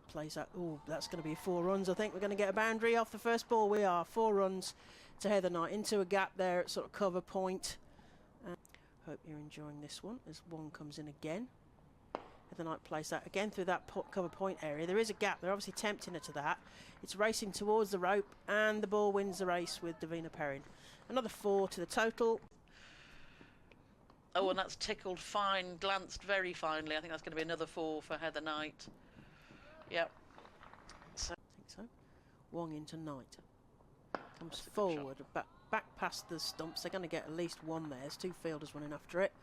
plays that. Oh, that's going to be 4 runs. I think we're going to get a boundary off the first ball. We are 4 runs to Heather Knight into a gap there at sort of cover point. Hope you're enjoying this one as one comes in again. Heather Knight plays that again through that cover point area. There is a gap. They're obviously tempting her to that. It's racing towards the rope, and the ball wins the race with Davina Perrin. Another 4 to the total. Oh, and that's tickled fine, glanced very finely. I think that's going to be another 4 for Heather Knight. Yep. So. I think so. Wong into Knight. Comes forward, back past the stumps. They're going to get at least 1 there. There's 2 fielders running after it.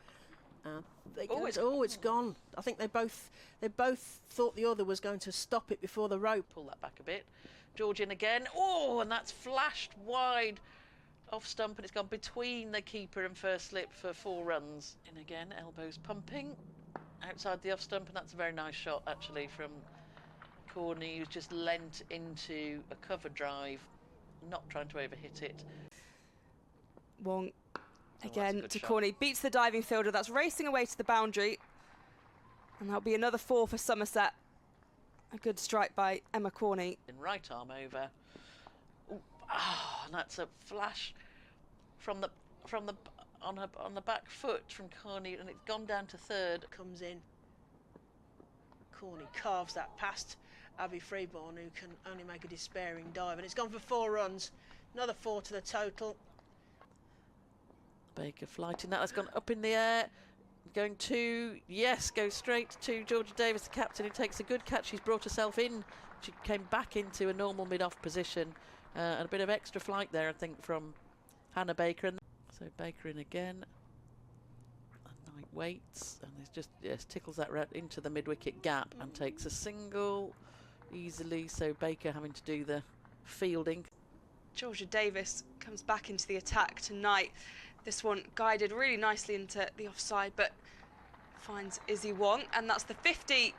It's gone. I think they both thought the other was going to stop it before the rope. Pull that back a bit. George in again. Oh, and that's flashed wide off stump, and it's gone between the keeper and first slip for 4 runs. In again, elbows pumping outside the off stump, and that's a very nice shot actually from Corney, who's just leant into a cover drive, not trying to overhit it. Wong again to Corney, beats the diving fielder. That's racing away to the boundary, and that'll be another 4 for Somerset. A good strike by Emma Corney. In right arm over. And that's a flash from the on the back foot from Corney, and it's gone down to third. Comes in. Corney carves that past Abby Freeborn, who can only make a despairing dive, and it's gone for 4 runs. Another 4 to the total. Baker flighting that. That's gone up in the air. Going to, yes, goes straight to Georgia Davis, the captain, who takes a good catch. She's brought herself in. She came back into a normal mid-off position. And a bit of extra flight there, I think, from Hannah Baker. And so Baker in again. And Knight waits, and there's just, yes, tickles that right into the mid-wicket gap and takes a single easily. So Baker having to do the fielding. Georgia Davis comes back into the attack tonight. This one guided really nicely into the offside, but finds Izzy Wong, and that's the 50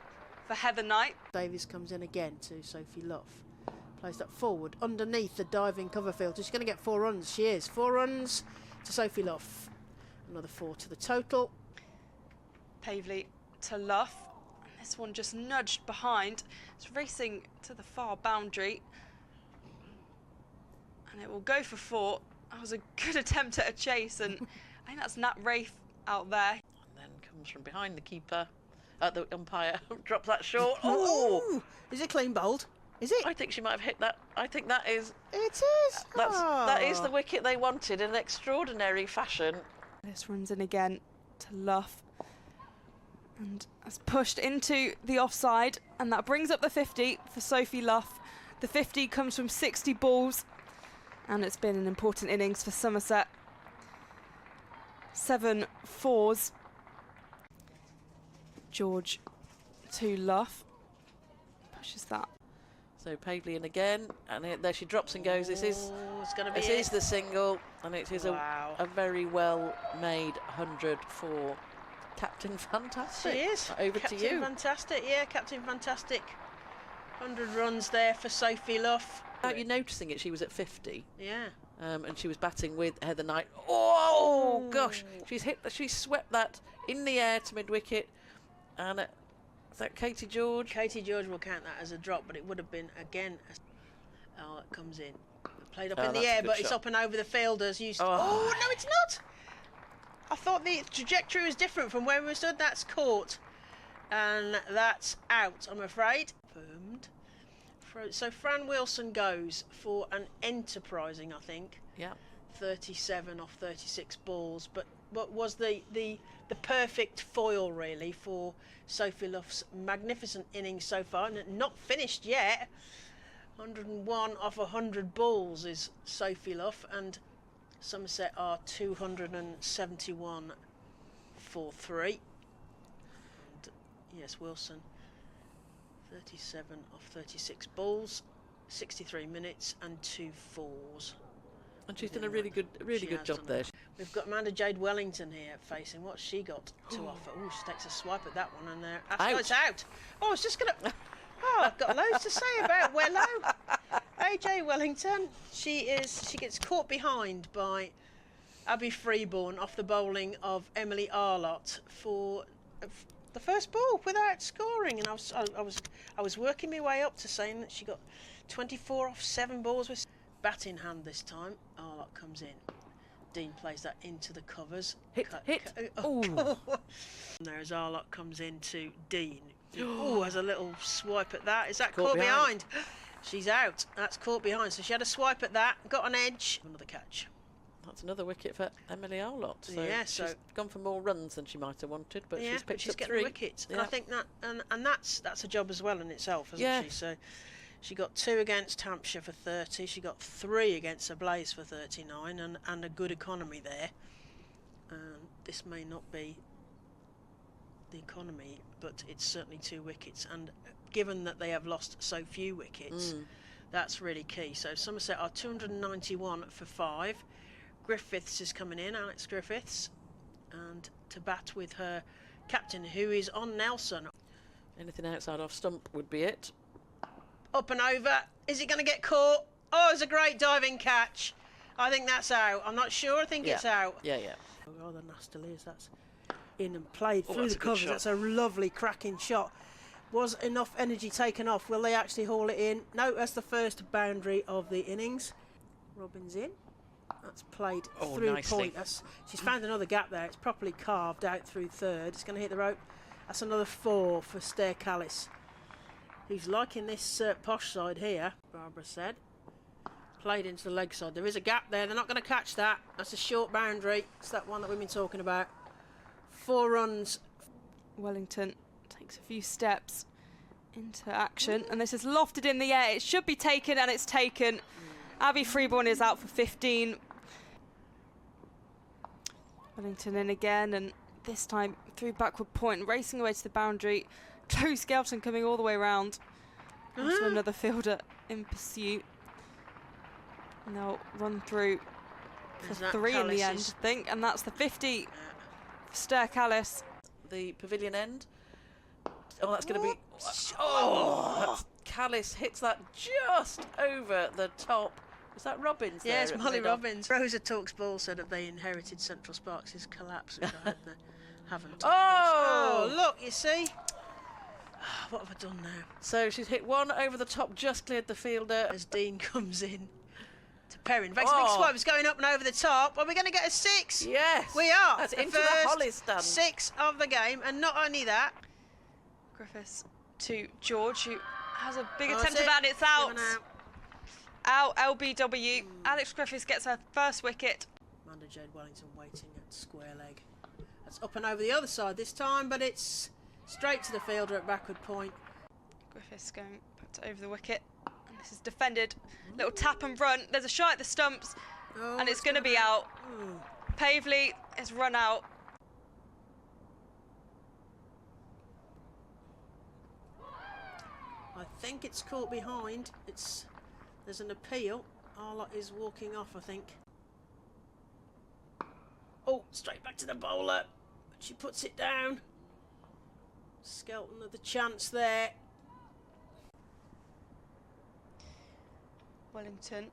for Heather Knight. Davis comes in again to Sophie Luff. Plays that forward underneath the diving cover field. She's going to get 4 runs. She is. 4 runs to Sophie Luff. Another 4 to the total. Pavley to Luff. And this one just nudged behind. It's racing to the far boundary. And it will go for 4. That was a good attempt at a chase, and I think that's Nat Rafe out there. And then comes from behind the keeper, the umpire, drops that short. Oh! Is it clean bowled? Is it? I think she might have hit that. I think that is. It is. That is the wicket they wanted in extraordinary fashion. This runs in again to Luff, and has pushed into the offside, and that brings up the 50 for Sophie Luff. The 50 comes from 60 balls, and it's been an important innings for Somerset. 7 4s. George to Luff. Pushes that. So Pavley in again, and there she drops and goes. This is the single, and it is a very well made 100 for Captain Fantastic. She is. Over Captain to you. Fantastic, yeah, Captain Fantastic. 100 runs there for Sophie Luff. Without you noticing it, she was at 50. Yeah. And she was batting with Heather Knight. Oh gosh, she's swept that in the air to mid wicket, and. Is that Katie George? Katie George will count that as a drop, but it would have been again. Oh, it comes in. Played up in the air, but it's up and over the fielders. Oh, no, it's not. I thought the trajectory was different from where we stood. That's caught. And that's out, I'm afraid. Confirmed. So Fran Wilson goes for an enterprising, I think. Yeah. 37 off 36 balls, but was the perfect foil really for Sophie Luff's magnificent innings so far, and not finished yet. 101 off 100 balls is Sophie Luff, and Somerset are 271 for 3. And yes, Wilson 37 off 36 balls, 63 minutes and 2 fours. And she's done a really good job there. We've got Amanda Jade Wellington here facing. What's she got to offer? Oh, she takes a swipe at that one, and it's out. Oh, I was just gonna. Oh, I've got loads to say about Wello. AJ Wellington. She gets caught behind by Abby Freeborn off the bowling of Emily Arlott for the first ball without scoring, and I was working my way up to saying that she got 24 off 7 balls with bat in hand this time. Arlott comes in. Dean plays that into the covers. Hit. Oh. And there's Arlott comes into Dean. Oh, has a little swipe at that. Is that caught behind? She's out. That's caught behind. So she had a swipe at that, got an edge. Another catch. That's another wicket for Emily Arlott. So yeah, she's gone for more runs than she might have wanted, but yeah, she's picked she's up getting 3 wickets. Yeah. And I think that, and that's a job as well in itself, isn't Yeah. she? So she got 2 against Hampshire for 30. She got 3 against Blaze for 39, and a good economy there. This may not be the economy, but it's certainly 2 wickets. And given that they have lost so few wickets, that's really key. So Somerset are 291 for 5. Griffiths is coming in, Alex Griffiths, and to bat with her captain, who is on Nelson. Anything outside off stump would be it. Up and over. Is it going to get caught? Oh, it's a great diving catch. I think that's out. I'm not sure. I think it's out. Yeah. Oh, rather nastily as that's in and played through that's the a good covers. shot. That's a lovely cracking shot. Was enough energy taken off? Will they actually haul it in? No, that's the first boundary of the innings. Robbins in. That's played through nicely. point. She's found another gap there. It's properly carved out through third. It's going to hit the rope. That's another 4 for Stair Callis, who's liking this posh side here, Barbara said. Played into the leg side. There is a gap there. They're not going to catch that. That's a short boundary. It's that one that we've been talking about. 4 runs. Wellington takes a few steps into action, and this is lofted in the air. It should be taken, and it's taken. Abby Freeborn is out for 15. Wellington in again, and this time through backward point, racing away to the boundary. Chloe Skelton coming all the way around. Also another fielder in pursuit. And they'll run through for 3 in the end, I think, and that's the 50 for Stair Callis. The pavilion end. Oh, that's going to be... Oh! Callis hits that just over the top. Was that Robbins there? Yes, Molly Robbins. Rosa Talks Ball said that they inherited Central Sparks' collapse, which I hope they haven't. Oh, look, you see? What have I done now? So she's hit 1 over the top, just cleared the fielder. As Dean comes in to Perrin. Makes a big swipe. It's going up and over the top. Are we going to get a 6? Yes. We are. That's the into the first Holly stand. 6 of the game. And not only that. Griffiths to George, who has a big Oh, attempt that's at that. It's out. Given out. Out, LBW. Alex Griffiths gets her first wicket. Amanda Jade Wellington waiting at square leg. That's up and over the other side this time, but it's straight to the fielder at backward point. Griffiths going put over the wicket, and this is defended. Little tap and run. There's a shot at the stumps, and it's going to be out. Pavley is run out. I think it's caught behind. There's an appeal. Arlott is walking off, I think. Oh, straight back to the bowler. She puts it down. Skelton had the chance there. Wellington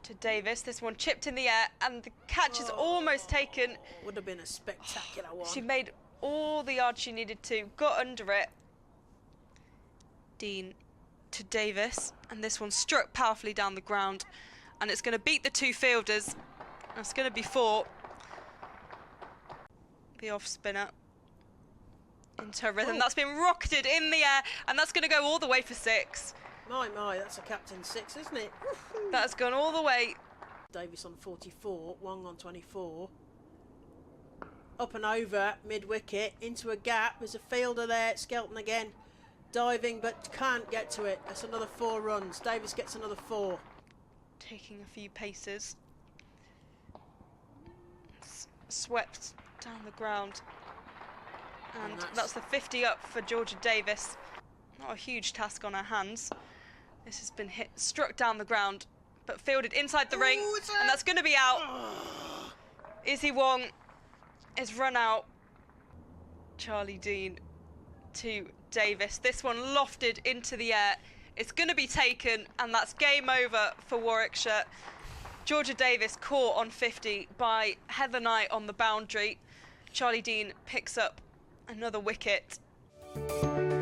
to Davis. This one chipped in the air, and the catch is almost taken. Would have been a spectacular one. She made all the yards she needed to, got under it. Dean to Davis, and this one struck powerfully down the ground, and it's going to beat the 2 fielders. It's going to be 4. The off spinner into her rhythm. That's been rocketed in the air, and that's going to go all the way for 6. My, that's a captain 6, isn't it? That has gone all the way. Davis on 44, Wong on 24. Up and over, mid-wicket, into a gap. There's a fielder there, Skelton again. Diving, but can't get to it. That's another 4 runs. Davis gets another 4. Taking a few paces. It's swept down the ground. And that's the 50 up for Georgia Davis. Not a huge task on her hands. This has been struck down the ground, but fielded inside the ring, and that's going to be out. Izzy Wong is run out. Charlie Dean to Davis. This one lofted into the air. It's going to be taken, and that's game over for Warwickshire. Georgia Davis caught on 50 by Heather Knight on the boundary. Charlie Dean picks up another wicket, you.